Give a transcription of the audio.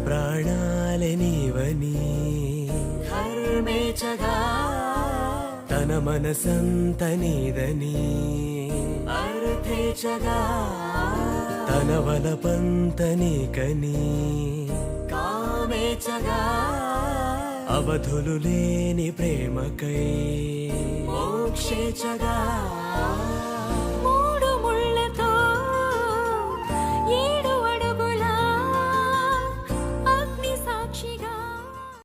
ప్రాణాలే నీవని ధర్మేచగా తన మనసంత నీదని అర్థేచగా తన వలపంత నీకని కామేచగా అవధులు లేని ప్రేమకై మోక్షేచగా